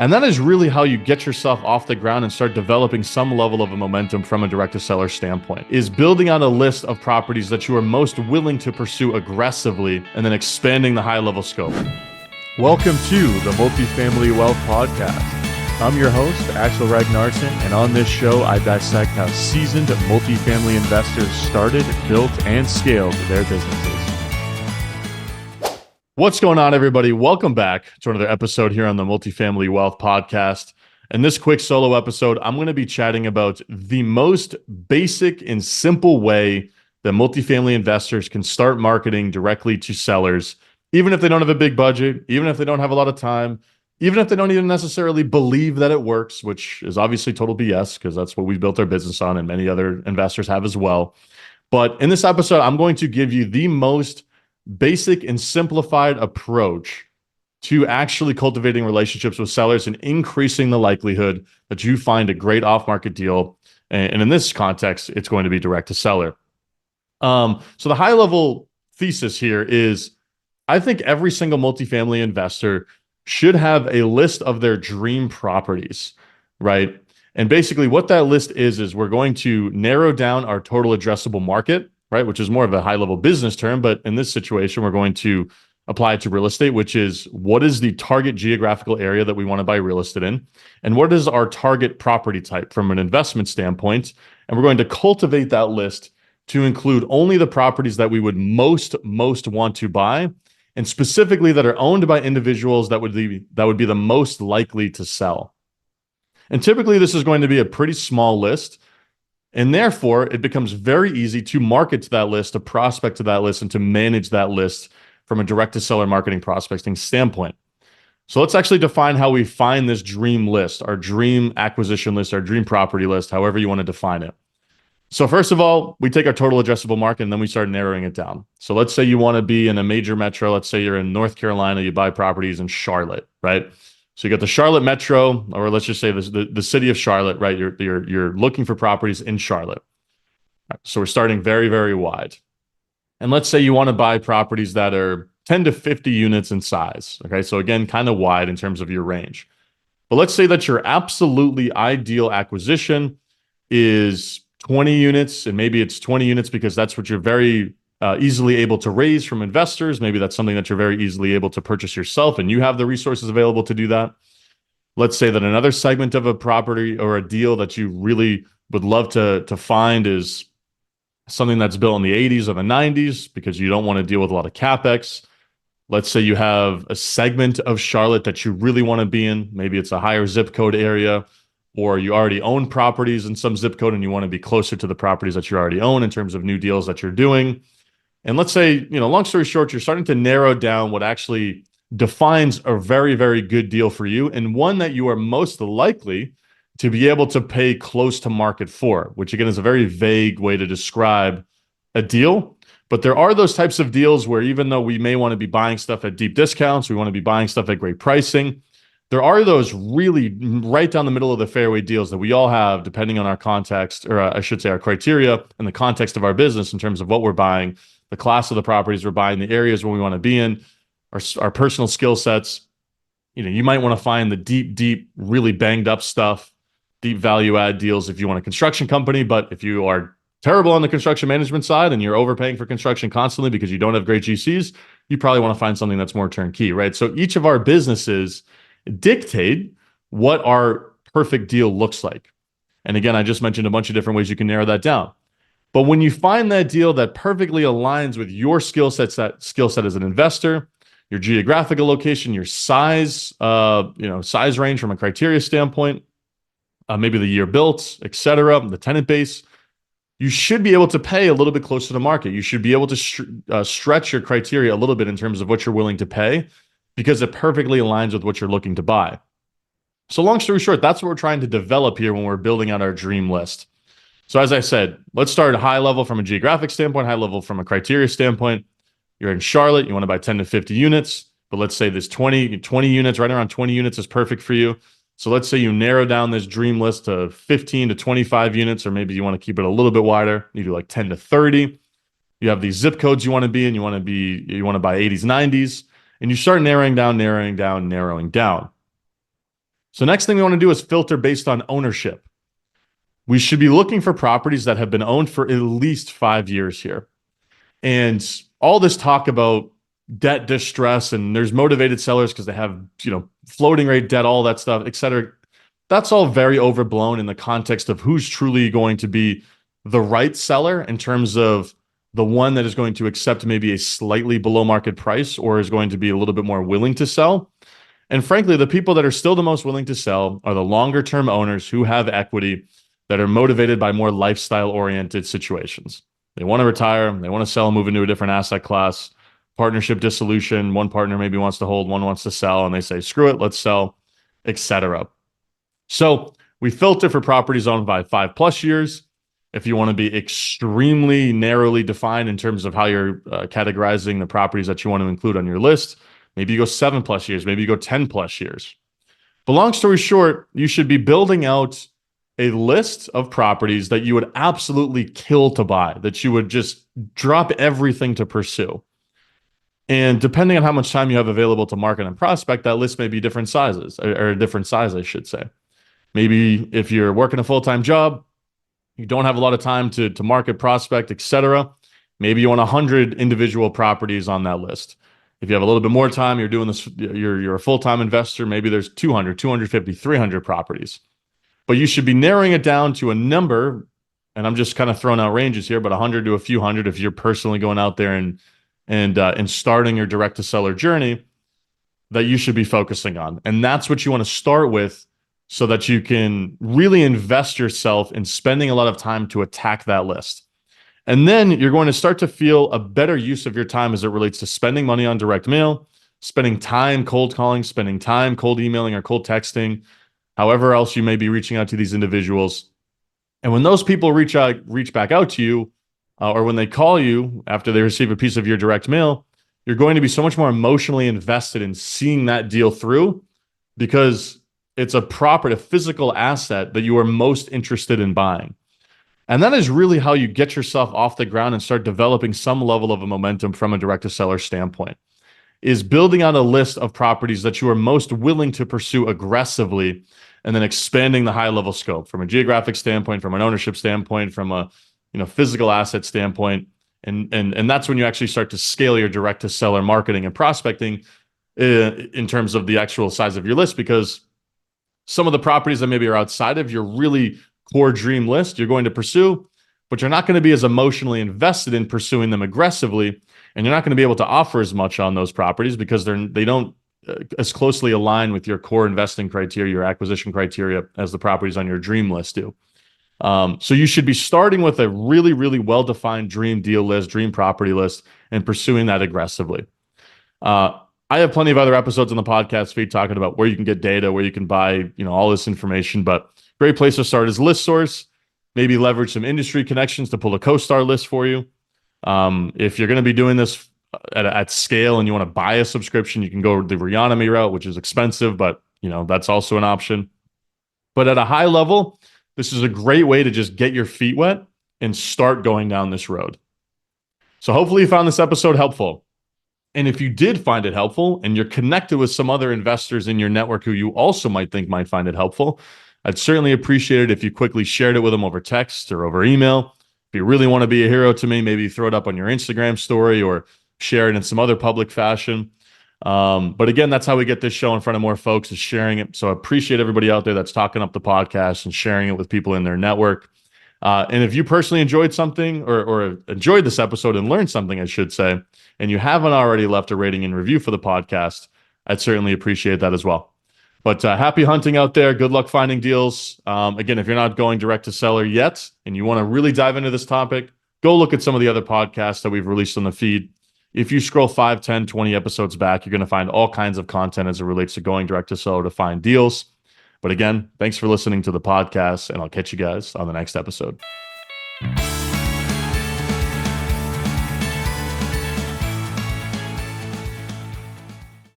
And that is really how you get yourself off the ground and start developing some level of a momentum from a direct-to-seller standpoint, is building out a list of properties that you are most willing to pursue aggressively and then expanding the high-level scope. Welcome to the Multifamily Wealth Podcast. I'm your host, Axel Ragnarsson, and on this show, I dissect how seasoned multifamily investors started, built, and scaled their businesses. What's going on, everybody? Welcome back to another episode here on the Multifamily Wealth Podcast. In this quick solo episode, I'm going to be chatting about the most basic and simple way that multifamily investors can start marketing directly to sellers, even if they don't have a big budget, even if they don't have a lot of time, even if they don't even necessarily believe that it works, which is obviously total BS because that's what we've built our business on and many other investors have as well. But in this episode, I'm going to give you the most basic and simplified approach to actually cultivating relationships with sellers and increasing the likelihood that you find a great off-market deal. And in this context, it's going to be direct to seller. So the high-level thesis here is I think every single multifamily investor should have a list of their dream properties, right? And basically what that list is we're going to narrow down our total addressable market, right? Which is more of a high-level business term, but in this situation, we're going to apply it to real estate, which is what is the target geographical area that we want to buy real estate in? And what is our target property type from an investment standpoint? And we're going to cultivate that list to include only the properties that we would most want to buy, and specifically that are owned by individuals that would be the most likely to sell. And typically this is going to be a pretty small list, and therefore it becomes very easy to market to that list, to prospect to that list, and to manage that list from a direct to seller marketing prospecting standpoint. So let's actually define how we find this dream list, our dream acquisition list, our dream property list, however you want to define it. So first of all, we take our total addressable market and then we start narrowing it down. So let's say you want to be in a major metro. Let's say you're in North Carolina, you buy properties in Charlotte, right? So you got the Charlotte metro, or let's just say the city of Charlotte, right? You're looking for properties in Charlotte. So we're starting very, very wide. And let's say you want to buy properties that are 10 to 50 units in size. Okay, so again, kind of wide in terms of your range. But let's say that your absolutely ideal acquisition is 20 units, and maybe it's 20 units because that's what you're very easily able to raise from investors. Maybe that's something that you're very easily able to purchase yourself and you have the resources available to do that. Let's say that another segment of a property or a deal that you really would love to find is something that's built in the 80s or the 90s because you don't want to deal with a lot of CapEx. Let's say you have a segment of Charlotte that you really want to be in. Maybe it's a higher zip code area, or you already own properties in some zip code and you want to be closer to the properties that you already own in terms of new deals that you're doing. And let's say, long story short, you're starting to narrow down what actually defines a very, very good deal for you and one that you are most likely to be able to pay close to market for, which again is a very vague way to describe a deal. But there are those types of deals where even though we may want to be buying stuff at deep discounts, we want to be buying stuff at great pricing, there are those really right down the middle of the fairway deals that we all have, depending on our context, or I should say our criteria and the context of our business in terms of what we're buying, the class of the properties we're buying, the areas where we want to be in, our personal skill sets. You might want to find the deep, really banged up stuff, deep value add deals if you want a construction company. But if you are terrible on the construction management side and you're overpaying for construction constantly because you don't have great GCs, you probably want to find something that's more turnkey, right? So each of our businesses dictate what our perfect deal looks like. And again, I just mentioned a bunch of different ways you can narrow that down. But when you find that deal that perfectly aligns with your skill set as an investor, your geographical location, your size, size range from a criteria standpoint, maybe the year built, et cetera, the tenant base, you should be able to pay a little bit closer to the market. You should be able to stretch your criteria a little bit in terms of what you're willing to pay because it perfectly aligns with what you're looking to buy. So long story short, that's what we're trying to develop here when we're building out our dream list. So as I said, let's start high level from a geographic standpoint, high level from a criteria standpoint. You're in Charlotte, you want to buy 10 to 50 units, but let's say this 20 units, right around 20 units is perfect for you. So let's say you narrow down this dream list to 15 to 25 units, or maybe you want to keep it a little bit wider. You do like 10 to 30. You have these zip codes you want to be in. You want to buy 80s, 90s, and you start narrowing down. So So next thing we want to do is filter based on ownership. We should be looking for properties that have been owned for at least 5 years here. And all this talk about debt distress and there's motivated sellers because they have, floating rate debt, all that stuff, et cetera. That's all very overblown in the context of who's truly going to be the right seller in terms of the one that is going to accept maybe a slightly below market price or is going to be a little bit more willing to sell. And frankly, the people that are still the most willing to sell are the longer term owners who have equity that are motivated by more lifestyle oriented situations. They want to retire, they want to sell, move into a different asset class, partnership dissolution. One partner maybe wants to hold, one wants to sell, and they say, screw it, let's sell, etc. So we filter for properties owned by 5+ years. If you want to be extremely narrowly defined in terms of how you're categorizing the properties that you want to include on your list, maybe you go 7+ years, maybe you go 10+ years. But long story short, you should be building out a list of properties that you would absolutely kill to buy, that you would just drop everything to pursue. And depending on how much time you have available to market and prospect, that list may be different sizes, or a different size, I should say. Maybe if you're working a full-time job, you don't have a lot of time to market, prospect, etc. Maybe you want 100 individual properties on that list. If you have a little bit more time, you're doing this, you're a full-time investor, maybe there's 200, 250, 300 properties. But you should be narrowing it down to a number, and I'm just kind of throwing out ranges here, but 100 to a few hundred if you're personally going out there and starting your direct-to-seller journey that you should be focusing on. And that's what you want to start with so that you can really invest yourself in spending a lot of time to attack that list. And then you're going to start to feel a better use of your time as it relates to spending money on direct mail, spending time cold calling, spending time cold emailing or cold texting, however else you may be reaching out to these individuals. And when those people reach back out to you, or when they call you after they receive a piece of your direct mail, you're going to be so much more emotionally invested in seeing that deal through because it's a physical asset that you are most interested in buying. And that is really how you get yourself off the ground and start developing some level of a momentum from a direct-to-seller standpoint, is building out a list of properties that you are most willing to pursue aggressively and then expanding the high-level scope from a geographic standpoint, from an ownership standpoint, from a physical asset standpoint. And that's when you actually start to scale your direct-to-seller marketing and prospecting in terms of the actual size of your list, because some of the properties that maybe are outside of your really core dream list you're going to pursue, but you're not going to be as emotionally invested in pursuing them aggressively, and you're not going to be able to offer as much on those properties because they don't as closely align with your core investing criteria, your acquisition criteria, as the properties on your dream list do. So you should be starting with a really, really well-defined dream deal list, dream property list, and pursuing that aggressively. I have plenty of other episodes on the podcast feed talking about where you can get data, where you can buy, all this information, but great place to start is ListSource. Maybe leverage some industry connections to pull a CoStar list for you. If you're going to be doing this at scale and you want to buy a subscription, you can go the Reonomy route, which is expensive, but that's also an option. But at a high level, this is a great way to just get your feet wet and start going down this road. So hopefully you found this episode helpful. And if you did find it helpful and you're connected with some other investors in your network who you also might think might find it helpful, I'd certainly appreciate it if you quickly shared it with them over text or over email. If you really want to be a hero to me, maybe throw it up on your Instagram story or share it in some other public fashion. But again, that's how we get this show in front of more folks, is sharing it. So I appreciate everybody out there that's talking up the podcast and sharing it with people in their network. And if you personally enjoyed something or enjoyed this episode and learned something, I should say, and you haven't already left a rating and review for the podcast, I'd certainly appreciate that as well. But happy hunting out there. Good luck finding deals. Again, if you're not going direct to seller yet and you want to really dive into this topic, go look at some of the other podcasts that we've released on the feed. If you scroll 5, 10, 20 episodes back, you're going to find all kinds of content as it relates to going direct to seller to find deals. But again, thanks for listening to the podcast, and I'll catch you guys on the next episode.